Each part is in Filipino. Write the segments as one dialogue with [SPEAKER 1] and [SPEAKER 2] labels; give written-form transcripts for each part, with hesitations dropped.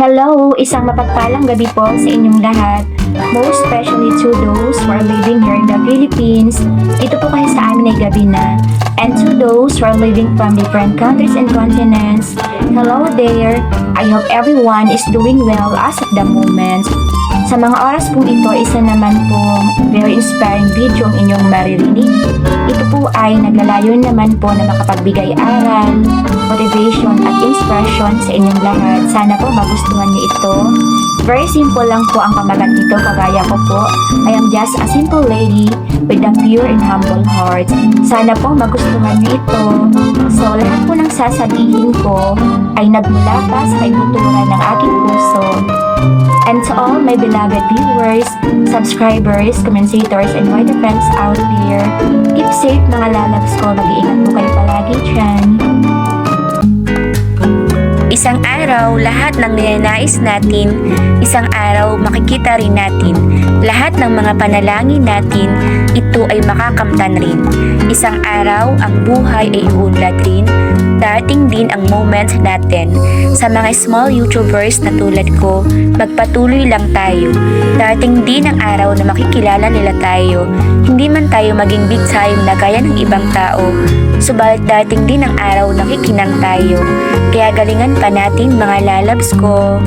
[SPEAKER 1] Hello! Isang mapagpalang gabi po sa inyong lahat. Most especially to those who are living here in the Philippines. Ito po kasi sa amin ay gabi na. And to those who are living from different countries and continents. Hello there! I hope everyone is doing well as of the moment. Sa mga oras po ito, isa naman po very inspiring video ang inyong maririnig. Ito po ay naglalayo naman po na makapagbigay aral, motivation at inspiration sa inyong lahat. Sana po magustuhan niyo ito. Very simple lang po ang pamagat nito, kagaya ko po. I am just a simple lady with a pure and humble heart. Sana po magustuhan niyo ito. So lahat po ng sasabihin ko ay nagmula pa sa kaibuturan ng aking puso. And to all my beloved viewers, subscribers, commentators, and wider friends out there, keep safe mga lalabs ko. Mag-iingat po kayo palagi dyan.
[SPEAKER 2] Isang araw, lahat ng ninanais natin, isang araw makikita rin natin. Lahat ng mga panalangin natin, ito ay makakamtan rin. Isang araw, ang buhay ay uunlad rin. Darating din ang moment natin. Sa mga small YouTubers na tulad ko, magpatuloy lang tayo. Darating din ang araw na makikilala nila tayo. Hindi man tayo maging big time na gaya ng ibang tao. Subalit darating din ang araw na kikinang tayo. Kaya galingan pa natin mga lalabs ko.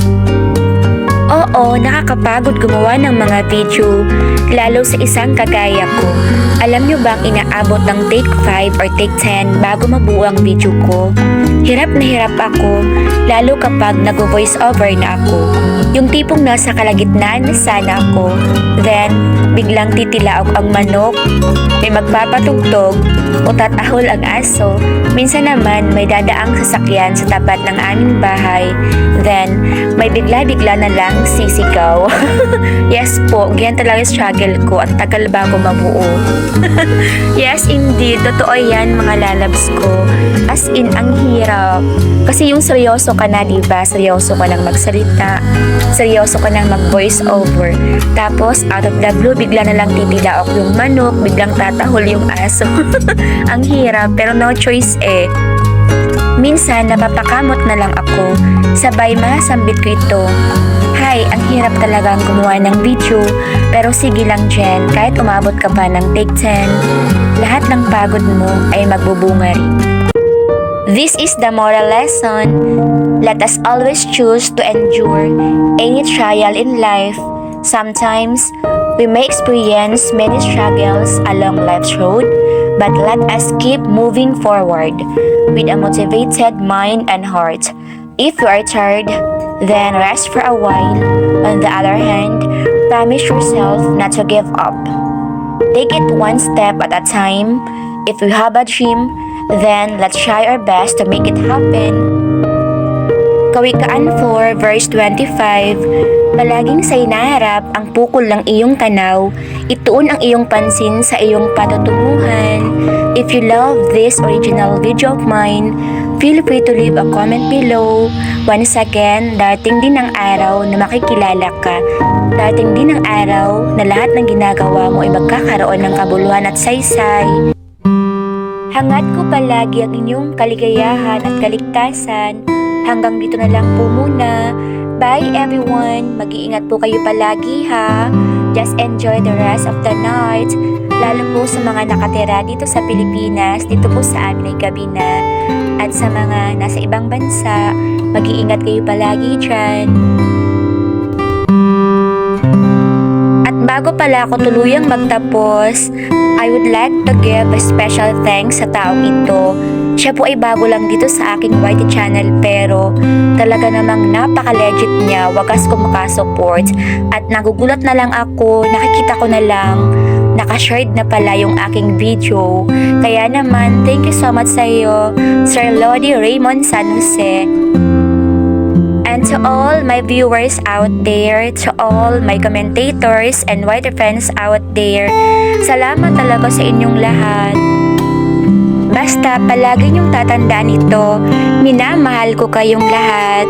[SPEAKER 2] Oo, nakakapagod gumawa ng mga video, lalo sa isang kagaya ko. Alam nyo bang inaabot ng take 5 or take 10 bago mabuo ang video ko? Hirap na hirap ako, lalo kapag nag-voice over na ako. Yung tipong nasa kalagitnaan na sana ako, then biglang titilaok ang manok, may magpapatugtog o tatahol ang aso. Minsan naman may dadaang sasakyan sa tapat ng aming bahay, then may bigla-bigla na lang sisigaw. Yes po, ganyan talaga yung struggle ko. Ang tagal bago mabuo. Yes, indeed. Totoo yan mga lalabs ko. As in, ang hirap. Kasi yung seryoso ka na, diba? Seryoso ka nang magsalita. Seryoso ka nang mag-voice over. Tapos, out of the blue, bigla na lang titilaok yung manok, biglang tatahol yung aso. Ang hirap, pero no choice eh. Minsan, napapakamot na lang ako. Sabay masambit ko ito. Hay, ang hirap talagang gumawa ng video. Pero sige lang dyan, kahit umabot ka pa ng take 10, lahat ng pagod mo ay magbubunga rin. This is the moral lesson. Let us always choose to endure any trial in life. Sometimes, we may experience many struggles along life's road, but let us keep moving forward with a motivated mind and heart. If you are tired, then rest for a while. On the other hand, promise yourself not to give up. Take it one step at a time. If you have a dream, then let's try our best to make it happen. Kawikaan 4 verse 25, palaging sa inaharap ang pukol ng iyong tanaw, ituon ang iyong pansin sa iyong patutunguhan. If you love this original video of mine, feel free to leave a comment below. Once again, darating din ang araw na makikilala ka. Darating din ang araw na lahat ng ginagawa mo ay magkakaroon ng kabuluhan at saysay. Hangad ko palagi ang inyong kaligayahan at kaligtasan. Hanggang dito na lang po muna. Bye everyone! Mag-iingat po kayo palagi ha. Just enjoy the rest of the night. Lalo po sa mga nakatira dito sa Pilipinas, dito po sa amin ay gabi na. At sa mga nasa ibang bansa, mag-iingat kayo palagi dyan. At bago pala ako tuluyang magtapos, I would like to give a special thanks sa taong ito. Siya po ay bago lang dito sa aking YT channel pero talaga namang napaka-legit niya, wagas ko makasupport. At nagugulat na lang ako, nakikita ko na lang, nakashared na pala yung aking video. Kaya naman, thank you so much sa iyo, Sir Lodi Raymond San Jose. And to all my viewers out there, to all my commentators and wider friends out there, salamat talaga sa inyong lahat. Basta palagi niyong tatandaan ito, minamahal ko kayong lahat.